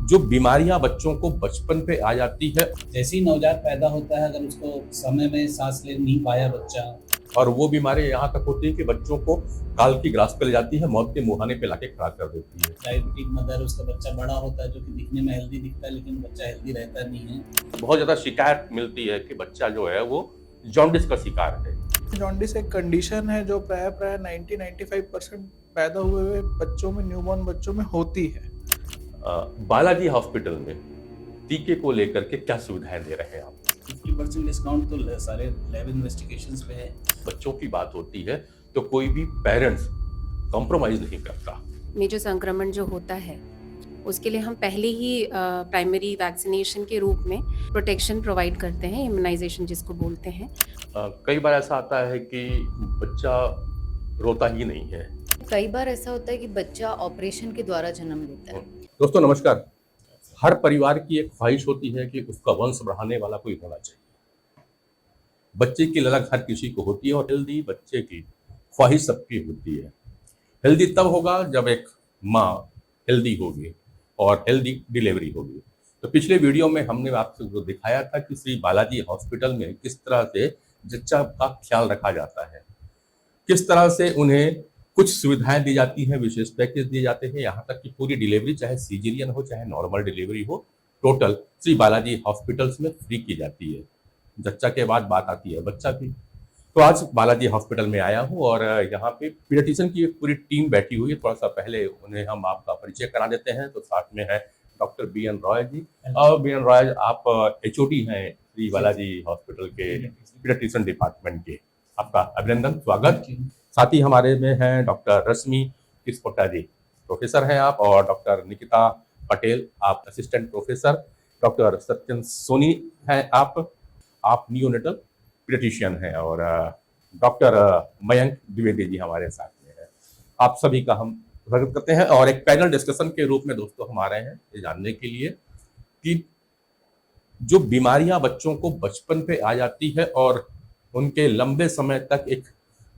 जो बीमारियां बच्चों को बचपन पे आ जाती है जैसे ही नवजात पैदा होता है, अगर उसको समय में सांस ले नहीं पाया बच्चा, और वो बीमारी यहाँ तक होती है कि बच्चों को काल की ग्रास पे ले जाती है, मौत के मुहाने पे लाके खड़ा कर देती है। डायबिटिक मदर, उसका बच्चा बड़ा होता है जो कि दिखने में हेल्दी दिखता है, लेकिन बच्चा हेल्दी रहता नहीं है। बहुत ज्यादा शिकायत मिलती है कि बच्चा जो है वो जॉन्डिस का शिकार है। जॉन्डिस एक कंडीशन है जो प्राय 90-95% पैदा हुए बच्चों में, न्यूबॉर्न बच्चों में होती है। बालाजी हॉस्पिटल में टीके को लेकर के क्या सुविधाएं दे रहे हैं आप? 50% डिस्काउंट तो सारे लैब इन्वेस्टिगेशंस पे है। बच्चों की बात होती है तो कोई भी पेरेंट्स कॉम्प्रोमाइज नहीं करता। मेजर संक्रमण जो होता है उसके लिए हम पहले ही प्राइमरी वैक्सीनेशन के रूप में प्रोटेक्शन प्रोवाइड करते हैं, इम्यूनाइजेशन जिसको बोलते हैं। कई बार ऐसा आता है कि बच्चा रोता ही नहीं है। कई बार ऐसा होता है कि बच्चा ऑपरेशन के द्वारा जन्म लेता है। दोस्तों नमस्कार। हर परिवार की एक ख्वाहिश होती है कि उसका वंश बढ़ाने वाला कोई होना चाहिए। बच्चे की ललक हर किसी को होती है और हेल्दी बच्चे की ख्वाहिश सबकी होती है। हेल्दी तब होगा जब एक माँ हेल्दी होगी और हेल्दी डिलीवरी होगी। तो पिछले वीडियो में हमने आपको जो दिखाया था कि श्री बालाजी हॉस्पिटल में किस तरह से जच्चा का ख्याल रखा जाता है, किस तरह से उन्हें कुछ सुविधाएं दी जाती हैं, विशेष पैकेज दिए जाते हैं, यहाँ तक कि पूरी डिलीवरी चाहे सीजरियन हो चाहे नॉर्मल डिलीवरी हो, टोटल श्री बालाजी हॉस्पिटल्स में फ्री की जाती है। जच्चा के बाद बात आती है बच्चा की। तो आज बालाजी हॉस्पिटल में आया हूँ और यहाँ पे पीडियाट्रिशियन की एक पूरी टीम बैठी हुई है। थोड़ा सा पहले उन्हें हम आपका परिचय करा देते हैं। तो साथ में है डॉक्टर BN रॉय जी। और BN रॉय, आप HOD हैं श्री बालाजी हॉस्पिटल के पीडियाट्रिशियन डिपार्टमेंट के। आपका अभिनंदन, स्वागत। साथ ही हमारे में हैं डॉक्टर रश्मि किस्पोट्टा जी, प्रोफेसर हैं आप, और डॉक्टर निकिता पटेल, आप assistant professor. Doctor Satyan Soni हैं आप नियोनेटल पीडियाट्रिशियन हैं, और डॉक्टर मयंक द्विवेदी जी हमारे साथ में हैं। आप सभी का हम स्वागत करते हैं और एक पैनल डिस्कशन के रूप में दोस्तों हम आ रहे हैं ये जानने के लिए कि जो बीमारियां बच्चों को बचपन पे आ जाती है और उनके लंबे समय तक एक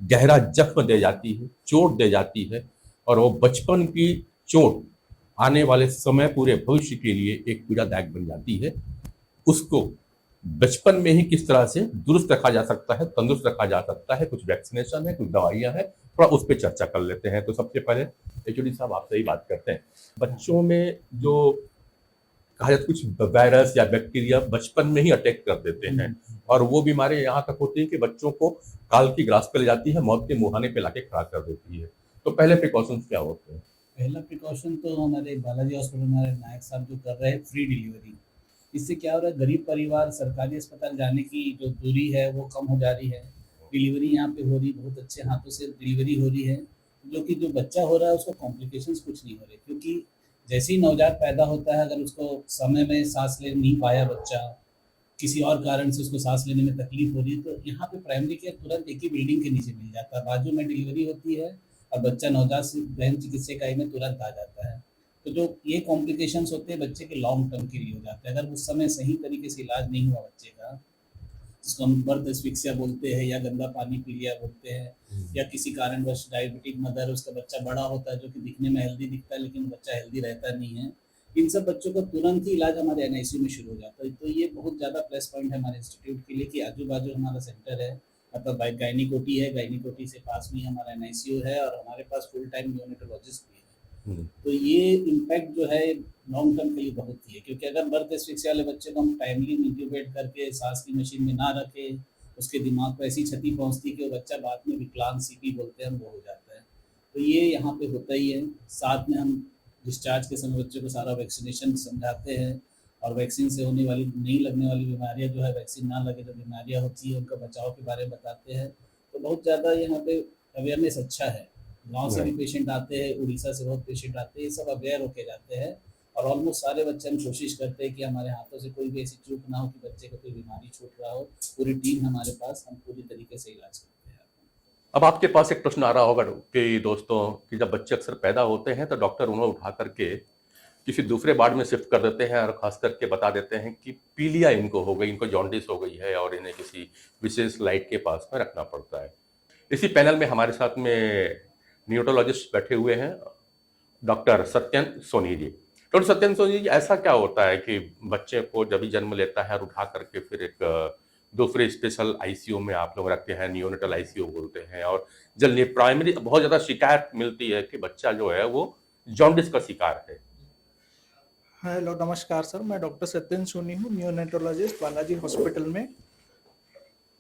गहरा जख्म दे जाती है, चोट दे जाती है, और वो बचपन की चोट आने वाले समय पूरे भविष्य के लिए एक पीड़ादायक बन जाती है। उसको बचपन में ही किस तरह से दुरुस्त रखा जा सकता है, तंदुरुस्त रखा जा सकता है, कुछ वैक्सीनेशन है, कुछ दवाइयां हैं, थोड़ा उस पर चर्चा कर लेते हैं। तो सबसे पहले HOD साहब आपसे ही बात करते हैं। बच्चों में जो कहा जाता है कुछ वायरस या बैक्टीरिया बचपन में ही अटैक कर देते हैं, और वो बीमारी यहाँ तक होती है कि बच्चों को काल की ग्रास पे ले जाती है, मौत के मुहाने पे लाके खड़ा कर देती है। तो पहले प्रिकॉशंस क्या होते हैं? पहला प्रिकॉशन तो हमारे बालाजी हॉस्पिटल में हमारे नायक साहब जो कर रहे हैं फ्री डिलीवरी। इससे क्या हो रहा है, गरीब परिवार सरकारी अस्पताल जाने की जो दूरी है वो कम हो जा रही है। डिलीवरी यहाँ पे हो रही, बहुत अच्छे हाथों से डिलीवरी हो रही है, जो कि जो बच्चा हो रहा है उसको कॉम्प्लिकेशंस कुछ नहीं हो रहे। क्योंकि जैसे ही नवजात पैदा होता है, अगर उसको समय में सांस ले नहीं पाया बच्चा, किसी और कारण से उसको सांस लेने में तकलीफ हो रही है, तो यहाँ पे प्राइमरी केयर तुरंत एक ही बिल्डिंग के नीचे मिल जाता है, बाजू में डिलीवरी होती है और बच्चा नवजात से गहन चिकित्सा इकाई में तुरंत आ जाता है। तो जो ये कॉम्प्लिकेशंस होते हैं बच्चे के लॉन्ग टर्म के लिए हो जाते हैं। अगर उस समय सही तरीके से इलाज नहीं हुआ बच्चे का, जिसको हम बर्थ एस्फिक्सिया बोलते हैं या गंदा पानी पी लिया बोलते हैं, या किसी कारणवश डायबिटिक मदर, उसका बच्चा बड़ा होता है जो कि दिखने में हेल्दी दिखता है लेकिन बच्चा हेल्दी रहता नहीं है, इन सब बच्चों का तुरंत ही इलाज हमारे NICU में शुरू हो जाता है। तो ये बहुत ज़्यादा प्लस पॉइंट है हमारे इंस्टीट्यूट के लिए कि आजू बाजू हमारा सेंटर है, मतलब गायनिकोटी है, गायनिकोटी से पास में ही हमारा NICU है, और हमारे पास फुल टाइम न्यूनेटोलॉजिस्ट भी है। तो ये इम्पैक्ट जो है लॉन्ग टर्म के लिए बहुत ही है, क्योंकि अगर बर्थ एस्फिक्सिया वाले बच्चे को हम टाइमली इंट्यूबेट करके सांस की मशीन में ना रखे, उसके दिमाग को ऐसी क्षति पहुंचती कि वो बच्चा बाद में विकलांग CP बोलते हैं हम, वो हो जाता है। तो ये यहाँ पे होता ही है। साथ में हम डिस्चार्ज के समय बच्चों को सारा वैक्सीनेशन समझाते हैं, और वैक्सीन से होने वाली नहीं लगने वाली बीमारियाँ जो है, वैक्सीन ना लगे जो बीमारियाँ होती है उनका बचाव के बारे में बताते हैं। तो बहुत ज़्यादा यहाँ पे अवेयरनेस अच्छा है। गांव से भी पेशेंट आते हैं, उड़ीसा से बहुत पेशेंट आते हैं, ये सब अवेयर होके जाते हैं। और ऑलमोस्ट सारे बच्चे हम कोशिश करते हैं कि हमारे हाथों से कोई भी ऐसी चूक ना हो कि बच्चे को कोई बीमारी छूट रहा हो। पूरी टीम हमारे पास, हम पूरी तरीके से इलाज करते हैं। अब आपके पास एक प्रश्न आ रहा होगा कि दोस्तों कि जब बच्चे अक्सर पैदा होते हैं तो डॉक्टर उन्हें उठा करके किसी दूसरे वार्ड में शिफ्ट कर देते हैं और खास करके बता देते हैं कि पीलिया इनको हो गई, इनको जॉन्डिस हो गई है और इन्हें किसी विशेष लाइट के पास में रखना पड़ता है। इसी पैनल में हमारे साथ में न्यूरोलॉजिस्ट बैठे हुए हैं, डॉक्टर सत्यन सोनी जी। डॉक्टर सत्येंद्र सोनी जी, ऐसा क्या होता है कि बच्चे को जब भी जन्म लेता है और उठा करके फिर एक दूसरे स्पेशल आईसीयू में आप लोग रखते हैं, नियोनेटल आईसीयू बोलते हैं, और जल्दी प्राइमरी बहुत ज़्यादा शिकायत मिलती है कि बच्चा जो है वो जॉन्डिस का शिकार है। हेलो नमस्कार सर, मैं डॉक्टर सत्येंद्र सोनी हूँ, नियोनेटोलॉजिस्ट बालाजी हॉस्पिटल में।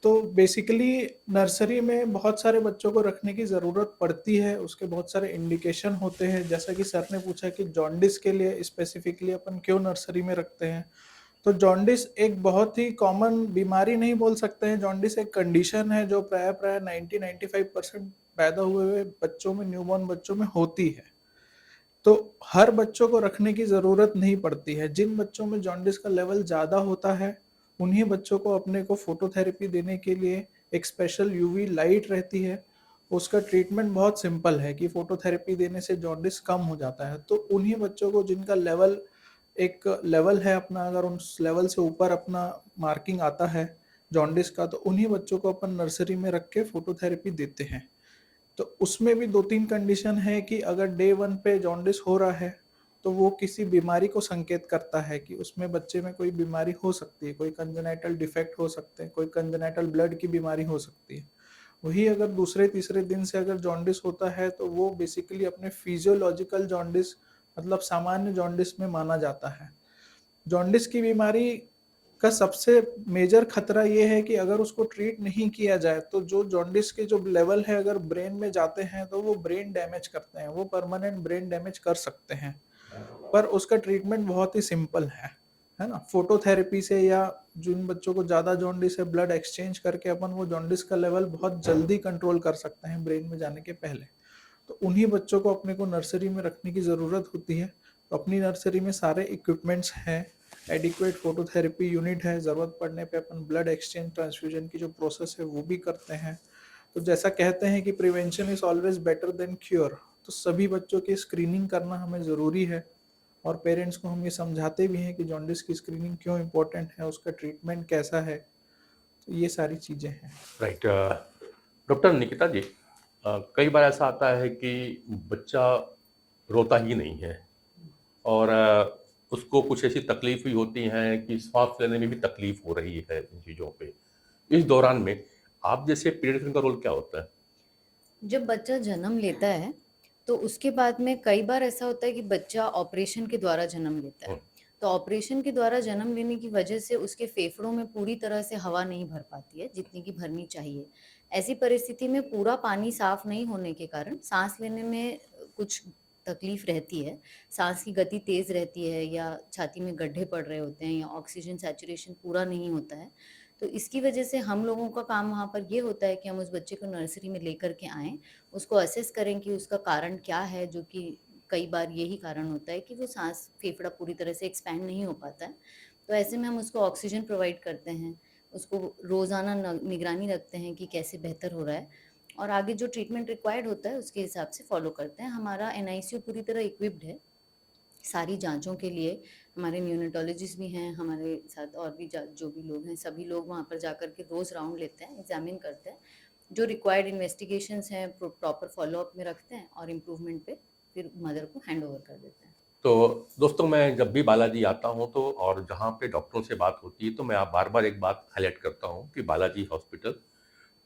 तो बेसिकली नर्सरी में बहुत सारे बच्चों को रखने की ज़रूरत पड़ती है, उसके बहुत सारे इंडिकेशन होते हैं। जैसा कि सर ने पूछा कि जॉन्डिस के लिए स्पेसिफिकली अपन क्यों नर्सरी में रखते हैं, तो जॉन्डिस एक बहुत ही कॉमन बीमारी नहीं बोल सकते हैं। जॉन्डिस एक कंडीशन है जो प्राय 90-95% पैदा हुए बच्चों में, न्यूबॉर्न बच्चों में होती है। तो हर बच्चों को रखने की ज़रूरत नहीं पड़ती है। जिन बच्चों में जॉन्डिस का लेवल ज़्यादा होता है, उन्हीं बच्चों को अपने को फोटोथेरेपी देने के लिए एक स्पेशल यूवी लाइट रहती है। उसका ट्रीटमेंट बहुत सिंपल है कि फोटोथेरेपी देने से जॉन्डिस कम हो जाता है। तो उन्हीं बच्चों को जिनका लेवल एक लेवल है अपना, अगर उस लेवल से ऊपर अपना मार्किंग आता है जॉन्डिस का, तो उन्हीं बच्चों को अपन नर्सरी में रख के फोटोथेरेपी देते हैं। तो उसमें भी 2-3 कंडीशन है कि अगर डे 1 पे जॉन्डिस हो रहा है तो वो किसी बीमारी को संकेत करता है कि उसमें बच्चे में कोई बीमारी हो सकती है, कोई कंजेनाइटल डिफेक्ट हो सकते हैं, कोई कंजेनाइटल ब्लड की बीमारी हो सकती है। वही अगर दूसरे तीसरे दिन से अगर जॉन्डिस होता है तो वो बेसिकली अपने फिजियोलॉजिकल जॉन्डिस, मतलब सामान्य जॉन्डिस में माना जाता है। जॉन्डिस की बीमारी का सबसे मेजर खतरा ये है कि अगर उसको ट्रीट नहीं किया जाए तो जो जॉन्डिस के जो लेवल है अगर ब्रेन में जाते हैं तो वो ब्रेन डैमेज करते हैं, वो परमानेंट ब्रेन डैमेज कर सकते हैं। पर उसका ट्रीटमेंट बहुत ही सिंपल है ना। फोटोथेरेपी से या जिन बच्चों को ज़्यादा जॉन्डिस है, ब्लड एक्सचेंज करके अपन वो जॉन्डिस का लेवल बहुत जल्दी कंट्रोल कर सकते हैं ब्रेन में जाने के पहले। तो उन्हीं बच्चों को अपने को नर्सरी में रखने की ज़रूरत होती है। तो अपनी नर्सरी में सारे इक्विपमेंट्स हैं, एडिक्वेट फोटोथेरेपी यूनिट है, ज़रूरत पड़ने पे अपन ब्लड एक्सचेंज ट्रांसफ्यूजन की जो प्रोसेस है वो भी करते हैं। तो जैसा कहते हैं कि prevention is always better than cure, तो सभी बच्चों की स्क्रीनिंग करना हमें ज़रूरी है। और पेरेंट्स को हम ये समझाते भी हैं कि जॉन्डिस की स्क्रीनिंग क्यों इम्पोर्टेंट है, उसका ट्रीटमेंट कैसा है। तो ये सारी चीज़ें हैं। राइट। डॉक्टर निकिता जी, कई बार ऐसा आता है कि बच्चा रोता ही नहीं है और उसको कुछ ऐसी तकलीफ भी होती हैं कि सांस लेने में भी तकलीफ हो रही है इन चीज़ों पे। इस दौरान में आप जैसे पीडियाट्रिशियन का रोल क्या होता है? जब बच्चा जन्म लेता है तो उसके बाद में कई बार ऐसा होता है कि बच्चा ऑपरेशन के द्वारा जन्म लेता है। तो ऑपरेशन के द्वारा जन्म लेने की वजह से उसके फेफड़ों में पूरी तरह से हवा नहीं भर पाती है जितनी की भरनी चाहिए। ऐसी परिस्थिति में पूरा पानी साफ नहीं होने के कारण सांस लेने में कुछ तकलीफ रहती है। सांस की गति तेज रहती है या छाती में गड्ढे पड़ रहे होते हैं या ऑक्सीजन सैचुरेशन पूरा नहीं होता है। तो इसकी वजह से हम लोगों का काम वहाँ पर ये होता है कि हम उस बच्चे को नर्सरी में लेकर के आएँ, उसको असेस करें कि उसका कारण क्या है, जो कि कई बार यही कारण होता है कि वो सांस फेफड़ा पूरी तरह से एक्सपैंड नहीं हो पाता है। तो ऐसे में हम उसको ऑक्सीजन प्रोवाइड करते हैं, उसको रोज़ाना निगरानी रखते हैं कि कैसे बेहतर हो रहा है और आगे जो ट्रीटमेंट रिक्वायर्ड होता है उसके हिसाब से फॉलो करते हैं। हमारा एनआईसीयू पूरी तरह इक्विप्ड है सारी जांचों के लिए। हमारे न्यूनेटोलॉजिस्ट भी हैं हमारे साथ और भी जो भी लोग हैं, सभी लोग वहाँ पर जाकर के रोज़ राउंड लेते हैं, एग्जामिन करते हैं, जो रिक्वायर्ड इन्वेस्टिगेशंस हैं प्रॉपर फॉलोअप में रखते हैं और इम्प्रूवमेंट पे फिर मदर को हैंड ओवर कर देते हैं। तो दोस्तों, मैं जब भी बालाजी आता हूँ तो और जहाँ पे डॉक्टरों से बात होती है तो मैं आप बार बार एक बात हाईलाइट करता हूँ कि बालाजी हॉस्पिटल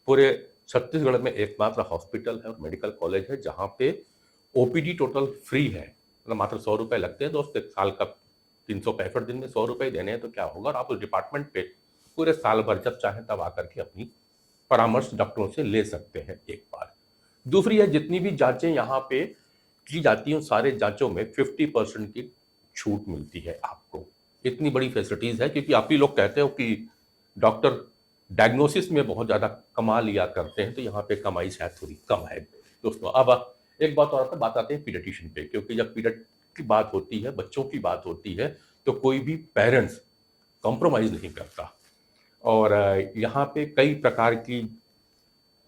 पूरे छत्तीसगढ़ में एकमात्र हॉस्पिटल है और मेडिकल कॉलेज है जहाँ पे ओपीडी टोटल फ्री है। मतलब मात्र 100 रुपये लगते हैं दोस्त, एक साल का 365 दिन में 100 रुपये देने हैं तो क्या होगा। और आप उस डिपार्टमेंट पे पूरे साल भर जब चाहें तब आकर के अपनी परामर्श डॉक्टरों से ले सकते हैं एक बार। दूसरी है, जितनी भी जांचें यहाँ पे की जाती हैं उन सारे जांचों में 50% की छूट मिलती है आपको। इतनी बड़ी फैसिलिटीज़ है क्योंकि आप ही लोग कहते हो कि डॉक्टर डायग्नोसिस में बहुत ज़्यादा कमा लिया करते हैं, तो यहाँ पे कमाई शायद थोड़ी कम है दोस्तों। अब एक बात और बात आते हैं पीडियाट्रिशियन पे, क्योंकि जब पीडियाट्रिक की बात होती है, बच्चों की बात होती है, तो कोई भी पेरेंट्स कॉम्प्रोमाइज़ नहीं करता। और यहाँ पे कई प्रकार की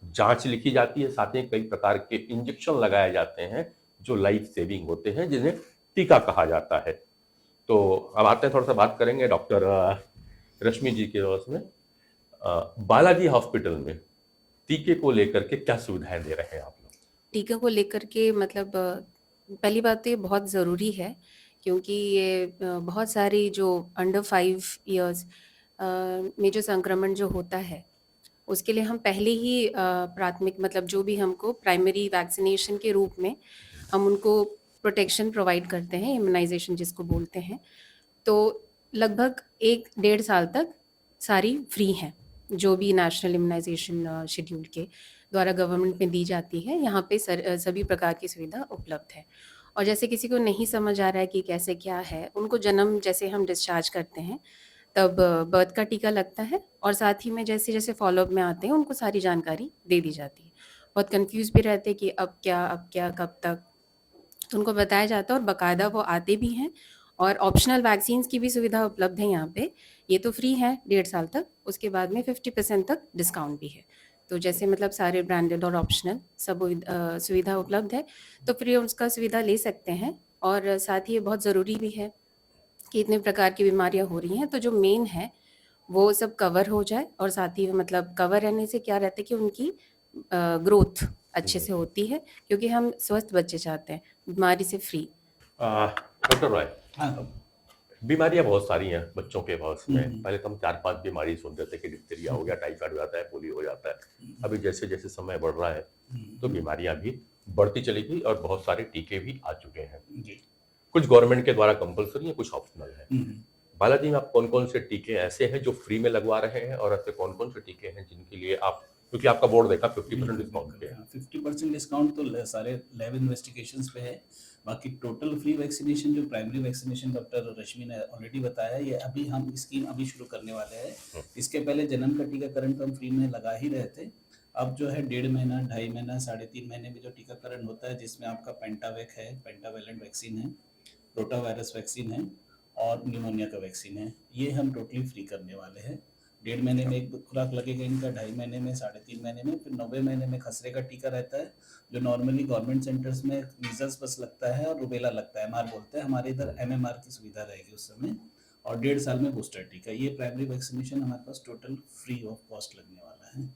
जांच लिखी जाती है, साथ ही कई प्रकार के इंजेक्शन लगाए जाते हैं जो लाइफ सेविंग होते हैं, जिन्हें टीका कहा जाता है। तो अब आते हैं, थोड़ा सा बात करेंगे डॉक्टर रश्मि जी के उसमें बालाजी हॉस्पिटल में टीके को लेकर के क्या सुविधाएं दे रहे हैं आप लोग? टीका को लेकर के मतलब पहली बात तो ये बहुत ज़रूरी है क्योंकि ये बहुत सारी जो अंडर 5 इयर्स में जो संक्रमण जो होता है उसके लिए हम पहले ही प्राथमिक मतलब जो भी हमको प्राइमरी वैक्सीनेशन के रूप में हम उनको प्रोटेक्शन प्रोवाइड करते हैं, इम्यूनाइजेशन जिसको बोलते हैं। तो लगभग 1 डेढ़ साल तक सारी फ्री हैं, जो भी नेशनल इम्यूनाइजेशन शेड्यूल के द्वारा गवर्नमेंट में दी जाती है। यहाँ पे सभी प्रकार की सुविधा उपलब्ध है। और जैसे किसी को नहीं समझ आ रहा है कि कैसे क्या है, उनको जन्म जैसे हम डिस्चार्ज करते हैं तब बर्थ का टीका लगता है और साथ ही में जैसे जैसे फॉलोअप में आते हैं उनको सारी जानकारी दे दी जाती है। बहुत कंफ्यूज भी रहते हैं कि अब क्या कब तक, तो उनको बताया जाता है और बाकायदा वो आते भी हैं। और ऑप्शनल वैक्सीन्स की भी सुविधा उपलब्ध है यहाँ पे। ये तो फ्री है 1.5 साल तक, उसके बाद में 50% तक डिस्काउंट भी है। तो जैसे मतलब सारे ब्रांडेड और ऑप्शनल सब सुविधा उपलब्ध है, तो फ्री उसका सुविधा ले सकते हैं। और साथ ही ये बहुत ज़रूरी भी है कि इतने प्रकार की बीमारियां हो रही हैं, तो जो मेन है वो सब कवर हो जाए। और साथ ही मतलब कवर रहने से क्या रहता है कि उनकी ग्रोथ अच्छे से होती है, क्योंकि हम स्वस्थ बच्चे चाहते हैं, बीमारी से फ्री। डॉक्टर रॉय, हाँ। बीमारियां बहुत सारी हैं बच्चों के पास में। हम्म। पहले तो हम 4-5 बीमारी सुनते थे कि डिप्थीरिया हो गया, टाइफाइड हो जाता है, पोलियो हो जाता है। अभी जैसे जैसे समय बढ़ रहा है तो बीमारियां भी बढ़ती चली गई और बहुत सारे टीके भी आ चुके हैं। जी। कुछ गवर्नमेंट के द्वारा कंपलसरी है, कुछ ऑप्शनल है। हम्म। बालाजी में आप कौन कौन से टीके ऐसे हैं जो फ्री में लगवा रहे हैं, और ऐसे कौन कौन से टीके हैं जिनके लिए आप, क्योंकि आपका बोर्ड देखा 50% डिस्काउंट पे है। 50% डिस्काउंट तो सारे लैब इन्वेस्टिगेशंस पे है। बाकी टोटल फ्री वैक्सीनेशन जो प्राइमरी वैक्सीनेशन डॉक्टर रश्मि ने ऑलरेडी बताया, ये अभी हम स्कीम अभी शुरू करने वाले हैं। इसके पहले जन्म का टीकाकरण तो हम फ्री में लगा ही रहे थे। अब जो है 1.5 महीना, 2.5 महीना, 3.5 महीने में जो टीकाकरण होता है, जिसमें आपका पेंटावेक है, पेंटावेलेंट वैक्सीन है, रोटावायरस वैक्सीन है और निमोनिया का वैक्सीन है, ये हम टोटली फ्री करने वाले हैं। 1.5 महीने में एक खुराक लगेगा इनका, 2.5 महीने में, 3.5 महीने में, फिर 90 महीने में खसरे का टीका रहता है, जो नॉर्मली गवर्नमेंट सेंटर्स में मीजल्स बस लगता है और रुबेला लगता है, एमआर बोलते हैं, हमारे इधर एमएमआर की सुविधा रहेगी उस समय। और 1.5 साल में बूस्टर टीका, ये प्राइमरी वैक्सीनेशन हमारे पास टोटल फ्री ऑफ कॉस्ट लगने वाला है।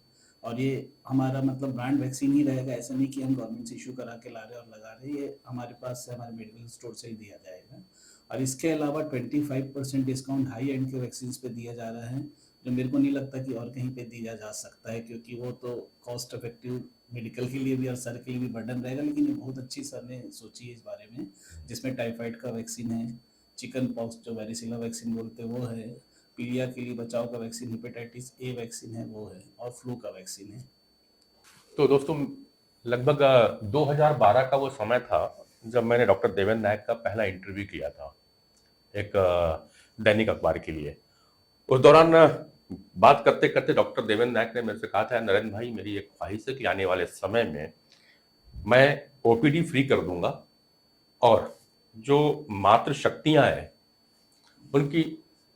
और ये हमारा मतलब ब्रांड वैक्सीन ही रहेगा, ऐसा नहीं कि हम गवर्नमेंट से इशू करा के ला रहे और लगा रहे, ये हमारे पास से हमारे मेडिकल स्टोर से ही दिया जाएगा। और इसके अलावा 25% डिस्काउंट हाई एंड के वैक्सीन पे दिया जा रहा है, जो मेरे को नहीं लगता कि और कहीं पे दिया जा सकता है, क्योंकि वो तो कॉस्ट इफेक्टिव मेडिकल के लिए भी और सर के लिए भी बर्डन रहेगा। लेकिन ये बहुत अच्छी सर ने सोची है इस बारे में, जिसमें टाइफाइड का वैक्सीन है, चिकन पॉक्स जो वेरिसिला वैक्सीन बोलते हैं वो है, पीलिया के लिए बचाव का वैक्सीन, हेपेटाइटिस ए वैक्सीन है वो है, और फ्लू का वैक्सीन है। तो दोस्तों, लगभग 2012 का वो समय था जब मैंने डॉक्टर देवेंद्र नायक का पहला इंटरव्यू किया था एक दैनिक अखबार के लिए। उस दौरान बात करते करते डॉक्टर देवेंद्र नायक ने मेरे से कहा था, नरेंद्र भाई, मेरी एक ख्वाहिश है कि आने वाले समय में मैं ओपीडी फ्री कर दूंगा और जो मातृ शक्तियां हैं उनकी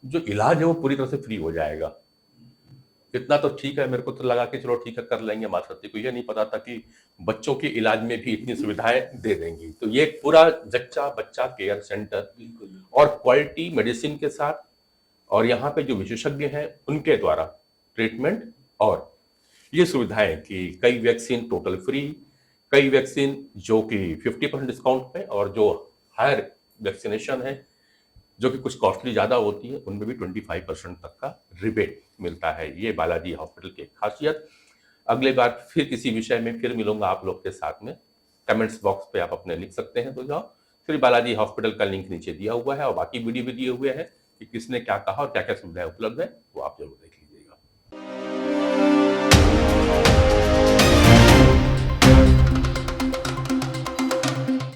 जो इलाज है वो पूरी तरह से फ्री हो जाएगा। इतना तो ठीक है, मेरे को तो लगा कि चलो ठीक है कर लेंगे। मातृ शक्ति को ये नहीं पता था कि बच्चों के इलाज में भी इतनी सुविधाएं दे देंगी। तो ये पूरा जच्चा बच्चा केयर सेंटर और क्वालिटी मेडिसिन के साथ, और यहाँ पे जो विशेषज्ञ हैं उनके द्वारा ट्रीटमेंट, और ये सुविधाएं कि कई वैक्सीन टोटल फ्री, कई वैक्सीन जो कि 50% डिस्काउंट पे, और जो हायर वैक्सीनेशन है जो कि कुछ कॉस्टली ज़्यादा होती है उनमें भी 25% तक का रिबेट मिलता है। ये बालाजी हॉस्पिटल की खासियत। अगले बार फिर किसी विषय में फिर मिलूंगा आप लोग के साथ में। कमेंट्स बॉक्स पे आप अपने लिख सकते हैं, तो जाओ। फिर बालाजी हॉस्पिटल का लिंक नीचे दिया हुआ है और बाकी वीडियो भी दिए हुए हैं कि किसने क्या कहा और क्या क्या सुविधाएं उपलब्ध है, वो आप जरूर